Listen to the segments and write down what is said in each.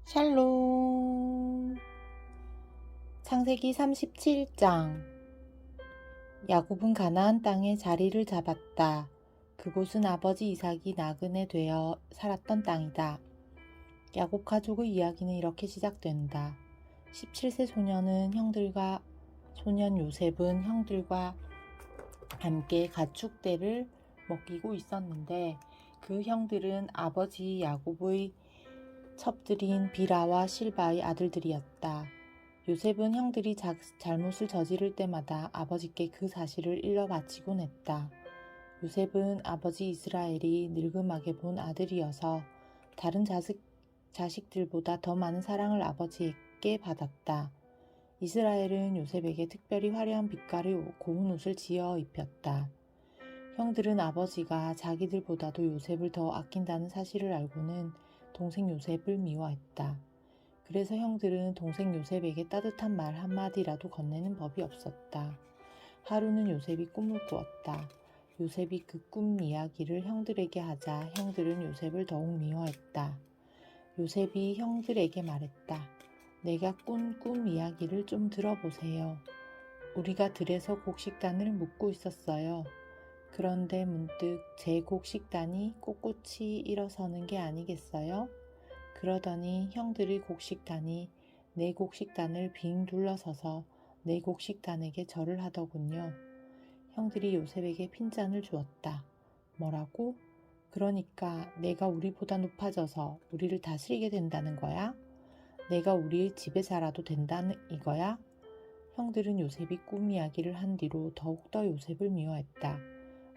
샬롬. 창세기 37장. 야곱은 가나안 땅에 자리를 잡았다. 그곳은 아버지 이삭이 나그네 되어 살았던 땅이다. 야곱 가족의 이야기는 이렇게 시작된다. 17세 소년 요셉은 형들과 함께 가축대를 먹이고 있었는데 그 형들은 아버지 야곱의 첩들인 비라와 실바의 아들들이었다. 요셉은 형들이 잘못을 저지를 때마다 아버지께 그 사실을 일러 바치곤 했다. 요셉은 아버지 이스라엘이 늙음하게 본 아들이어서 다른 자식들보다 더 많은 사랑을 아버지에게 받았다. 이스라엘은 요셉에게 특별히 화려한 빛깔의 고운 옷을 지어 입혔다. 형들은 아버지가 자기들보다도 요셉을 더 아낀다는 사실을 알고는 동생 요셉을 미워했다. 그래서 형들은 동생 요셉에게 따뜻한 말 한마디라도 건네는 법이 없었다. 하루는 요셉이 꿈을 꾸었다. 요셉이 그 꿈 이야기를 형들에게 하자 형들은 요셉을 더욱 미워했다. 요셉이 형들에게 말했다. 내가 꾼 꿈 이야기를 좀 들어보세요. 우리가 들에서 곡식단을 묶고 있었어요. 그런데 문득 제 곡식단이 꼿꼿이 일어서는 게 아니겠어요? 그러더니 형들의 곡식단이 내 곡식단을 빙 둘러서서 내 곡식단에게 절을 하더군요. 형들이 요셉에게 핀잔을 주었다. 뭐라고? 그러니까 내가 우리보다 높아져서 우리를 다스리게 된다는 거야? 내가 우리의 집에 살아도 된다는 이거야? 형들은 요셉이 꿈 이야기를 한 뒤로 더욱더 요셉을 미워했다.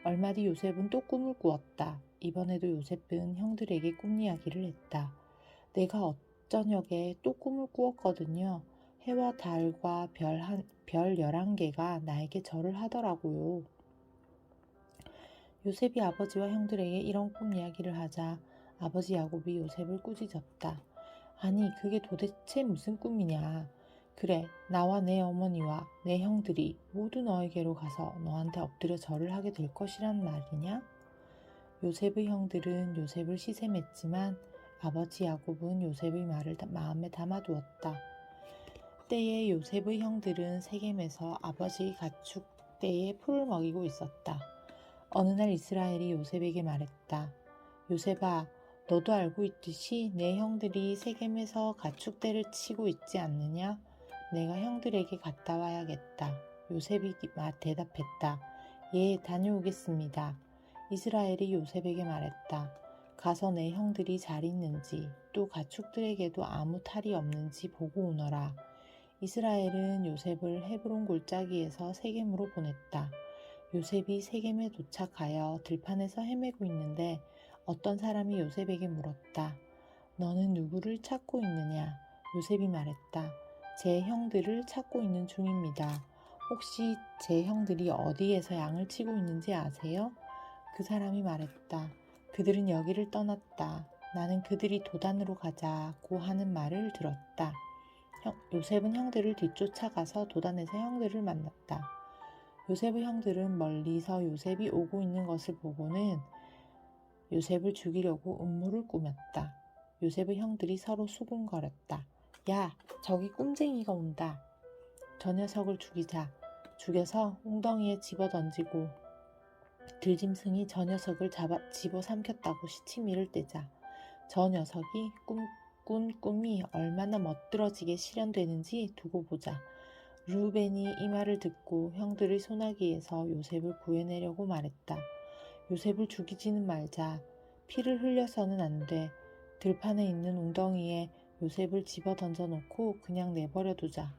얼마 뒤 요셉은 또 꿈을 꾸었다. 이번에도 요셉은 형들에게 꿈 이야기를 했다. 내가 어저녁에 또 꿈을 꾸었거든요. 해와 달과 별 11개가 나에게 절을 하더라고요. 요셉이 아버지와 형들에게 이런 꿈 이야기를 하자 아버지 야곱이 요셉을 꾸짖었다. 아니, 그게 도대체 무슨 꿈이냐. 그래, 나와 내 어머니와 내 형들이 모두 너에게로 가서 너한테 엎드려 절을 하게 될 것이란 말이냐? 요셉의 형들은 요셉을 시샘했지만 아버지 야곱은 요셉의 말을 마음에 담아두었다. 때에 요셉의 형들은 세겜에서 아버지의 가축대에 풀을 먹이고 있었다. 어느 날 이스라엘이 요셉에게 말했다. 요셉아, 너도 알고 있듯이 내 형들이 세겜에서 가축대를 치고 있지 않느냐? 내가 형들에게 갔다 와야겠다. 요셉이 대답했다. 예, 다녀오겠습니다. 이스라엘이 요셉에게 말했다. 가서 내 형들이 잘 있는지 또 가축들에게도 아무 탈이 없는지 보고 오너라. 이스라엘은 요셉을 헤브론 골짜기에서 세겜으로 보냈다. 요셉이 세겜에 도착하여 들판에서 헤매고 있는데 어떤 사람이 요셉에게 물었다. 너는 누구를 찾고 있느냐? 요셉이 말했다. 제 형들을 찾고 있는 중입니다. 혹시 제 형들이 어디에서 양을 치고 있는지 아세요? 그 사람이 말했다. 그들은 여기를 떠났다. 나는 그들이 도단으로 가자고 하는 말을 들었다. 요셉은 형들을 뒤쫓아가서 도단에서 형들을 만났다. 요셉의 형들은 멀리서 요셉이 오고 있는 것을 보고는 요셉을 죽이려고 음모를 꾸몄다. 요셉의 형들이 서로 수군거렸다. 야, 저기 꿈쟁이가 온다. 저 녀석을 죽이자. 죽여서 웅덩이에 집어던지고 들짐승이 저 녀석을 집어삼켰다고 시치미를 떼자. 저 녀석이 꾼 꿈이 얼마나 멋들어지게 실현되는지 두고 보자. 르우벤이 이 말을 듣고 형들의 소나기에서 요셉을 구해내려고 말했다. 요셉을 죽이지는 말자. 피를 흘려서는 안 돼. 들판에 있는 웅덩이에 요셉을 집어 던져놓고 그냥 내버려 두자.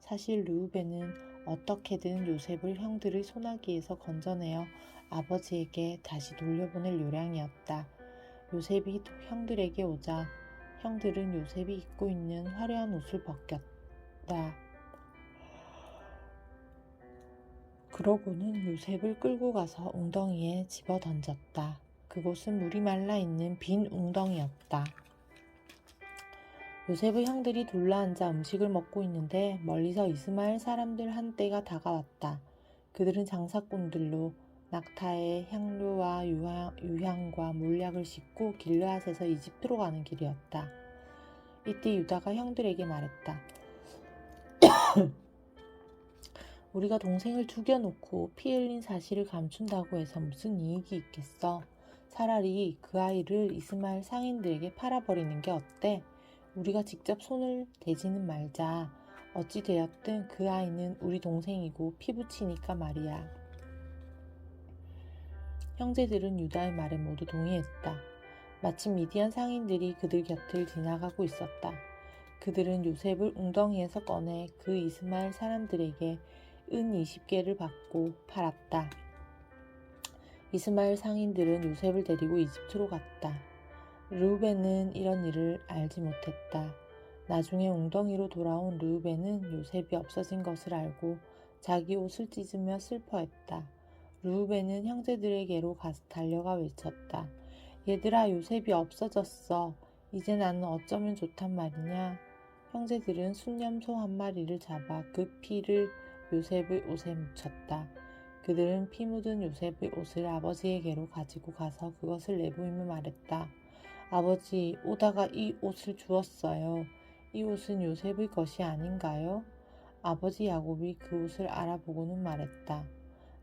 사실 르우벤은 어떻게든 요셉을 형들의 소나기에서 건져내어 아버지에게 다시 돌려보낼 요량이었다. 요셉이 형들에게 오자 형들은 요셉이 입고 있는 화려한 옷을 벗겼다. 그러고는 요셉을 끌고 가서 웅덩이에 집어 던졌다. 그곳은 물이 말라 있는 빈 웅덩이였다. 요셉의 형들이 둘러앉아 음식을 먹고 있는데 멀리서 이스마엘 사람들 한떼가 다가왔다. 그들은 장사꾼들로 낙타에 향료와 유향과 몰약을 싣고 길르앗에서 이집트로 가는 길이었다. 이때 유다가 형들에게 말했다. 우리가 동생을 죽여놓고 피 흘린 사실을 감춘다고 해서 무슨 이익이 있겠어? 차라리 그 아이를 이스마엘 상인들에게 팔아버리는 게 어때? 우리가 직접 손을 대지는 말자. 어찌 되었든 그 아이는 우리 동생이고 피부치니까 말이야. 형제들은 유다의 말에 모두 동의했다. 마침 미디안 상인들이 그들 곁을 지나가고 있었다. 그들은 요셉을 웅덩이에서 꺼내 그 이스마엘 사람들에게 은 20개를 받고 팔았다. 이스마엘 상인들은 요셉을 데리고 이집트로 갔다. 르우벤은 이런 일을 알지 못했다. 나중에 웅덩이로 돌아온 르우벤은 요셉이 없어진 것을 알고 자기 옷을 찢으며 슬퍼했다. 르우벤은 형제들에게로 달려가 외쳤다. 얘들아, 요셉이 없어졌어. 이제 나는 어쩌면 좋단 말이냐. 형제들은 순념소 한 마리를 잡아 그 피를 요셉의 옷에 묻혔다. 그들은 피 묻은 요셉의 옷을 아버지에게로 가지고 가서 그것을 내보이며 말했다. 아버지, 오다가 이 옷을 주었어요. 이 옷은 요셉의 것이 아닌가요? 아버지 야곱이 그 옷을 알아보고는 말했다.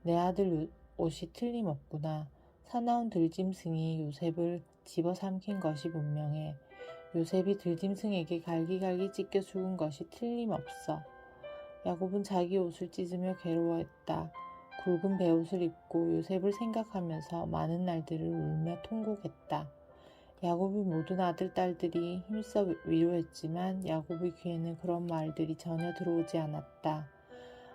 내 아들 옷이 틀림없구나. 사나운 들짐승이 요셉을 집어삼킨 것이 분명해. 요셉이 들짐승에게 갈기갈기 찢겨 죽은 것이 틀림없어. 야곱은 자기 옷을 찢으며 괴로워했다. 굵은 베옷을 입고 요셉을 생각하면서 많은 날들을 울며 통곡했다. 야곱의 모든 아들, 딸들이 힘써 위로했지만 야곱의 귀에는 그런 말들이 전혀 들어오지 않았다.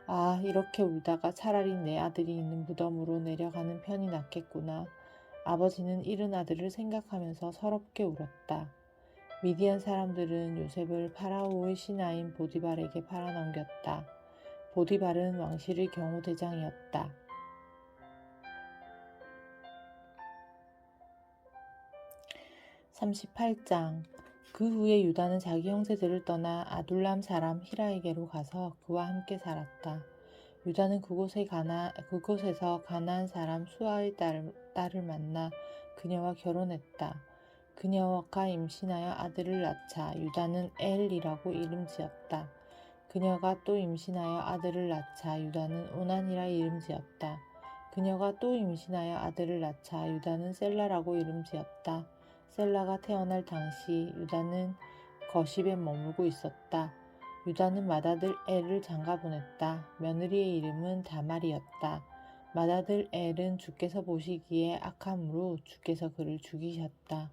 아, 이렇게 울다가 차라리 내 아들이 있는 무덤으로 내려가는 편이 낫겠구나. 아버지는 잃은 아들을 생각하면서 서럽게 울었다. 미디안 사람들은 요셉을 파라오의 신하인 보디발에게 팔아넘겼다. 보디발은 왕실의 경호대장이었다. 38장. 그 후에 유다는 자기 형제들을 떠나 아둘람 사람 히라에게로 가서 그와 함께 살았다. 유다는 그곳에서 가나안 사람 수아의 딸을 만나 그녀와 결혼했다. 그녀가 임신하여 아들을 낳자 유다는 엘이라고 이름 지었다. 그녀가 또 임신하여 아들을 낳자 유다는 오난이라 이름 지었다. 그녀가 또 임신하여 아들을 낳자 유다는 셀라라고 이름 지었다. 셀라가 태어날 당시 유다는 거십에 머물고 있었다. 유다는 맏아들 엘을 장가보냈다. 며느리의 이름은 다말이었다. 맏아들 엘은 주께서 보시기에 악함으로 주께서 그를 죽이셨다.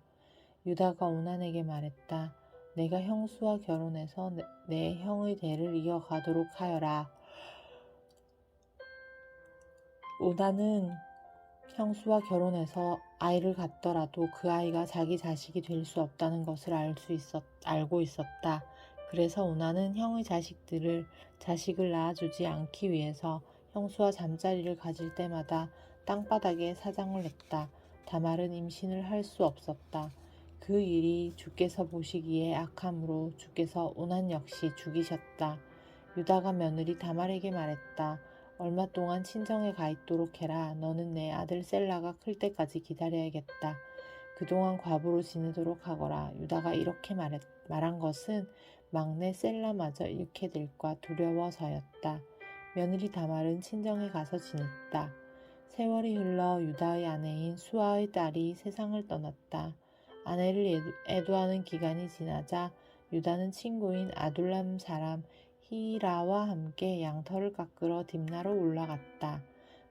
유다가 오난에게 말했다. 내가 형수와 결혼해서 내 형의 대를 이어가도록 하여라. 오난은 형수와 결혼해서 아이를 갖더라도 그 아이가 자기 자식이 될 수 없다는 것을 알고 있었다. 그래서 오난은 형의 자식을 낳아주지 않기 위해서 형수와 잠자리를 가질 때마다 땅바닥에 사장을 냈다. 다말은 임신을 할 수 없었다. 그 일이 주께서 보시기에 악함으로 주께서 오난 역시 죽이셨다. 유다가 며느리 다말에게 말했다. 얼마 동안 친정에 가 있도록 해라. 너는 내 아들 셀라가 클 때까지 기다려야겠다. 그동안 과부로 지내도록 하거라. 유다가 이렇게 말한 것은 막내 셀라마저 잃게 될까 두려워서였다. 며느리 다말은 친정에 가서 지냈다. 세월이 흘러 유다의 아내인 수아의 딸이 세상을 떠났다. 아내를 애도하는 기간이 지나자 유다는 친구인 아둘람 사람 히라와 함께 양털을 깎으러 딥나로 올라갔다.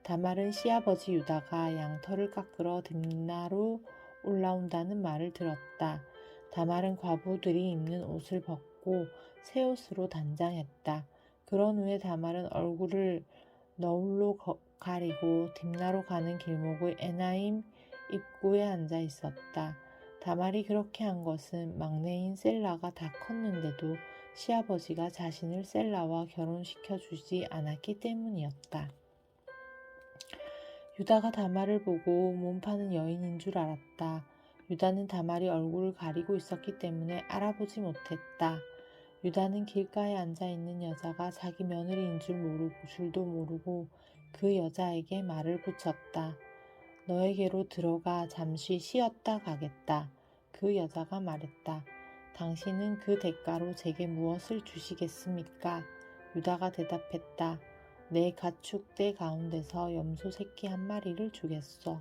다말은 시아버지 유다가 양털을 깎으러 딥나로 올라온다는 말을 들었다. 다말은 과부들이 입는 옷을 벗고 새 옷으로 단장했다. 그런 후에 다말은 얼굴을 너울로 가리고 딥나로 가는 길목의 에나임 입구에 앉아 있었다. 다말이 그렇게 한 것은 막내인 셀라가 다 컸는데도 시아버지가 자신을 셀라와 결혼시켜주지 않았기 때문이었다. 유다가 다말을 보고 몸파는 여인인 줄 알았다. 유다는 다말이 얼굴을 가리고 있었기 때문에 알아보지 못했다. 유다는 길가에 앉아있는 여자가 자기 며느리인 줄도 모르고 그 여자에게 말을 붙였다. 너에게로 들어가 잠시 쉬었다 가겠다. 그 여자가 말했다. 당신은 그 대가로 제게 무엇을 주시겠습니까? 유다가 대답했다. 내 가축대 가운데서 염소 새끼 한 마리를 주겠소.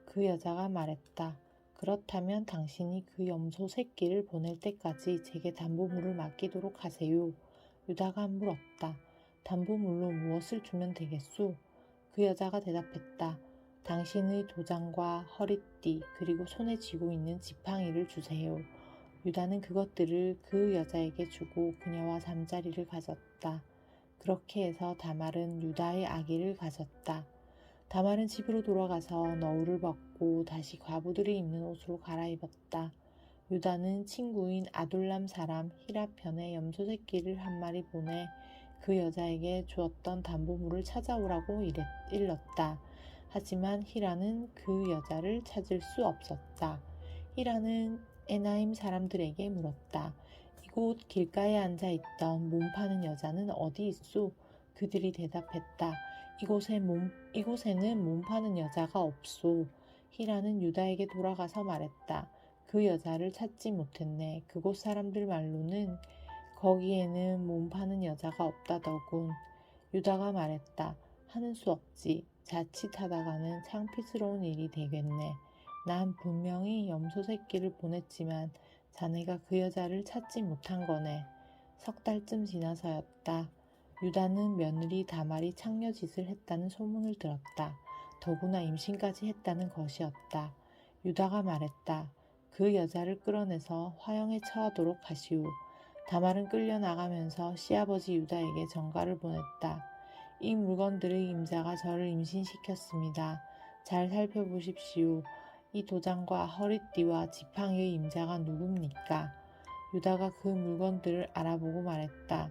그 여자가 말했다. 그렇다면 당신이 그 염소 새끼를 보낼 때까지 제게 담보물을 맡기도록 하세요. 유다가 물었다. 담보물로 무엇을 주면 되겠소? 그 여자가 대답했다. 당신의 도장과 허리띠 그리고 손에 쥐고 있는 지팡이를 주세요. 유다는 그것들을 그 여자에게 주고 그녀와 잠자리를 가졌다. 그렇게 해서 다말은 유다의 아기를 가졌다. 다말은 집으로 돌아가서 너울을 벗고 다시 과부들이 입는 옷으로 갈아입었다. 유다는 친구인 아둘람 사람 히라 편에 염소 새끼를 한 마리 보내 그 여자에게 주었던 담보물을 찾아오라고 일렀다. 하지만 히라는 그 여자를 찾을 수 없었다. 히라는 에나임 사람들에게 물었다. 이곳 길가에 앉아있던 몸 파는 여자는 어디 있소? 그들이 대답했다. 이곳에는 몸 파는 여자가 없소. 히라는 유다에게 돌아가서 말했다. 그 여자를 찾지 못했네. 그곳 사람들 말로는 거기에는 몸 파는 여자가 없다더군. 유다가 말했다. 하는 수 없지. 자칫하다가는 창피스러운 일이 되겠네. 난 분명히 염소 새끼를 보냈지만 자네가 그 여자를 찾지 못한 거네. 석 달쯤 지나서였다. 유다는 며느리 다말이 창녀짓을 했다는 소문을 들었다. 더구나 임신까지 했다는 것이었다. 유다가 말했다. 그 여자를 끌어내서 화형에 처하도록 하시오. 다말은 끌려나가면서 시아버지 유다에게 전가를 보냈다. 이 물건들의 임자가 저를 임신시켰습니다. 잘 살펴보십시오. 이 도장과 허리띠와 지팡이의 임자가 누굽니까? 유다가 그 물건들을 알아보고 말했다.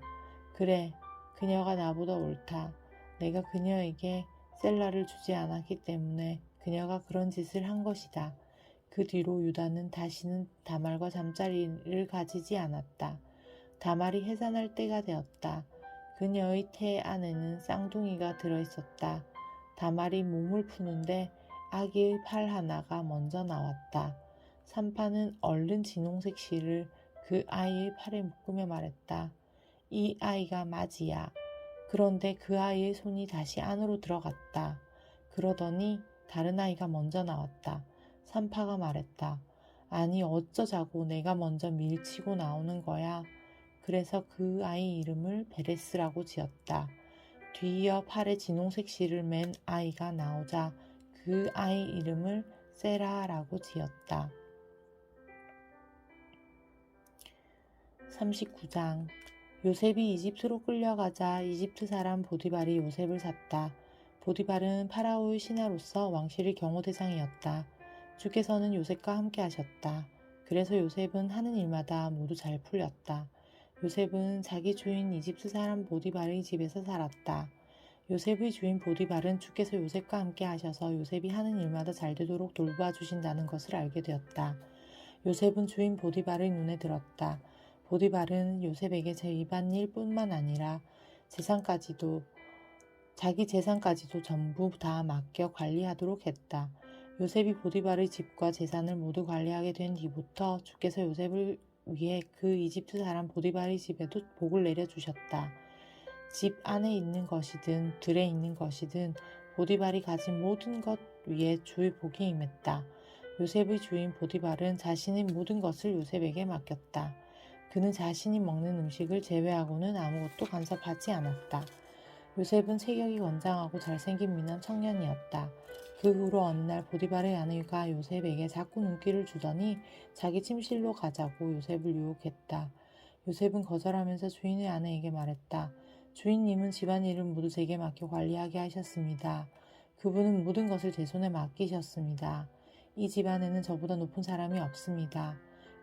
그래, 그녀가 나보다 옳다. 내가 그녀에게 셀라를 주지 않았기 때문에 그녀가 그런 짓을 한 것이다. 그 뒤로 유다는 다시는 다말과 잠자리를 가지지 않았다. 다말이 해산할 때가 되었다. 그녀의 태 안에는 쌍둥이가 들어있었다. 다말이 몸을 푸는데 아기의 팔 하나가 먼저 나왔다. 산파는 얼른 진홍색 실을 그 아이의 팔에 묶으며 말했다. 이 아이가 맞이야. 그런데 그 아이의 손이 다시 안으로 들어갔다. 그러더니 다른 아이가 먼저 나왔다. 산파가 말했다. 아니 어쩌자고 내가 먼저 밀치고 나오는 거야. 그래서 그 아이 이름을 베레스라고 지었다. 뒤이어 팔에 진홍색 실을 맨 아이가 나오자 그 아이 이름을 세라라고 지었다. 39장 요셉이 이집트로 끌려가자 이집트 사람 보디발이 요셉을 샀다. 보디발은 파라오의 신하로서 왕실의 경호대장이었다. 주께서는 요셉과 함께 하셨다. 그래서 요셉은 하는 일마다 모두 잘 풀렸다. 요셉은 자기 주인 이집트 사람 보디발의 집에서 살았다. 요셉의 주인 보디발은 주께서 요셉과 함께 하셔서 요셉이 하는 일마다 잘 되도록 돌봐주신다는 것을 알게 되었다. 요셉은 주인 보디발의 눈에 들었다. 보디발은 요셉에게 집안일 뿐만 아니라 자기 재산까지도 전부 다 맡겨 관리하도록 했다. 요셉이 보디발의 집과 재산을 모두 관리하게 된 뒤부터 주께서 요셉을 위해 그 이집트 사람 보디발의 집에도 복을 내려주셨다. 집 안에 있는 것이든 들에 있는 것이든 보디발이 가진 모든 것 위에 주의 복이 임했다. 요셉의 주인 보디발은 자신의 모든 것을 요셉에게 맡겼다. 그는 자신이 먹는 음식을 제외하고는 아무것도 간섭하지 않았다. 요셉은 체격이 건장하고 잘생긴 미남 청년이었다. 그 후로 어느 날 보디발의 아내가 요셉에게 자꾸 눈길을 주더니 자기 침실로 가자고 요셉을 유혹했다. 요셉은 거절하면서 주인의 아내에게 말했다. 주인님은 집안일을 모두 제게 맡겨 관리하게 하셨습니다. 그분은 모든 것을 제 손에 맡기셨습니다. 이 집안에는 저보다 높은 사람이 없습니다.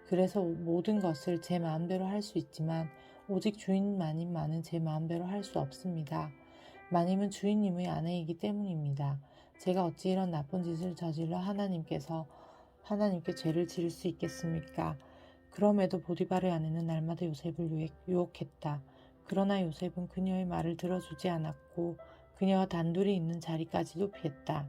그래서 모든 것을 제 마음대로 할 수 있지만 오직 주인마님만은 제 마음대로 할 수 없습니다. 마님은 주인님의 아내이기 때문입니다. 제가 어찌 이런 나쁜 짓을 저질러 하나님께 죄를 지을 수 있겠습니까? 그럼에도 보디발의 아내는 날마다 요셉을 유혹했다. 그러나 요셉은 그녀의 말을 들어주지 않았고 그녀와 단둘이 있는 자리까지도 피했다.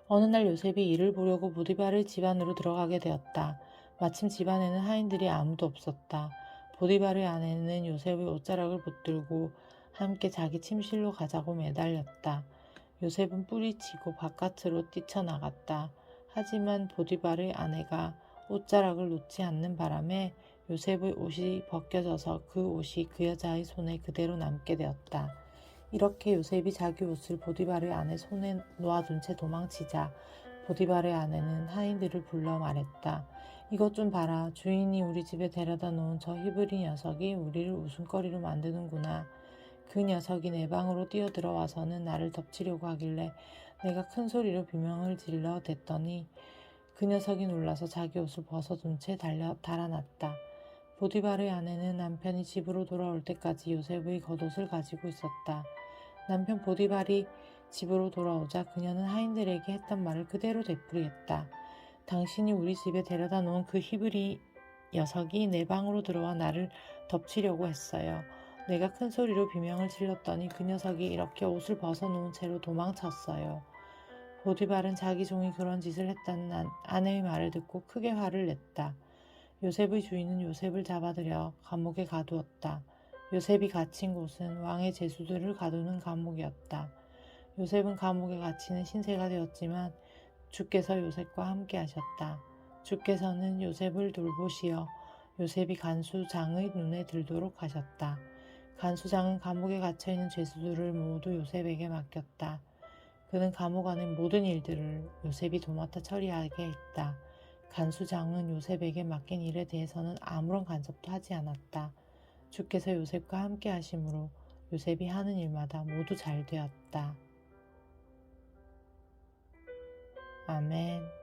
어느 날 요셉이 일을 보려고 보디발의 집 안으로 들어가게 되었다. 마침 집안에는 하인들이 아무도 없었다. 보디발의 아내는 요셉의 옷자락을 붙들고 함께 자기 침실로 가자고 매달렸다. 요셉은 뿌리치고 바깥으로 뛰쳐나갔다. 하지만 보디발의 아내가 옷자락을 놓지 않는 바람에 요셉의 옷이 벗겨져서 그 옷이 그 여자의 손에 그대로 남게 되었다. 이렇게 요셉이 자기 옷을 보디발의 아내 손에 놓아둔 채 도망치자 보디발의 아내는 하인들을 불러 말했다. 이것 좀 봐라. 주인이 우리 집에 데려다 놓은 저 히브리 녀석이 우리를 웃음거리로 만드는구나. 그 녀석이 내 방으로 뛰어들어와서는 나를 덮치려고 하길래 내가 큰 소리로 비명을 질러 댔더니 그 녀석이 놀라서 자기 옷을 벗어둔 채 달아났다. 보디발의 아내는 남편이 집으로 돌아올 때까지 요셉의 겉옷을 가지고 있었다. 남편 보디발이 집으로 돌아오자 그녀는 하인들에게 했던 말을 그대로 되풀이했다. 당신이 우리 집에 데려다 놓은 그 히브리 녀석이 내 방으로 들어와 나를 덮치려고 했어요. 내가 큰 소리로 비명을 질렀더니 그 녀석이 이렇게 옷을 벗어놓은 채로 도망쳤어요. 보디발은 자기 종이 그런 짓을 했다는 아내의 말을 듣고 크게 화를 냈다. 요셉의 주인은 요셉을 잡아들여 감옥에 가두었다. 요셉이 갇힌 곳은 왕의 제수들을 가두는 감옥이었다. 요셉은 감옥에 갇히는 신세가 되었지만 주께서 요셉과 함께 하셨다. 주께서는 요셉을 돌보시어 요셉이 간수장의 눈에 들도록 하셨다. 간수장은 감옥에 갇혀있는 죄수들을 모두 요셉에게 맡겼다. 그는 감옥 안의 모든 일들을 요셉이 도맡아 처리하게 했다. 간수장은 요셉에게 맡긴 일에 대해서는 아무런 간섭도 하지 않았다. 주께서 요셉과 함께 하심으로 요셉이 하는 일마다 모두 잘 되었다. 아멘.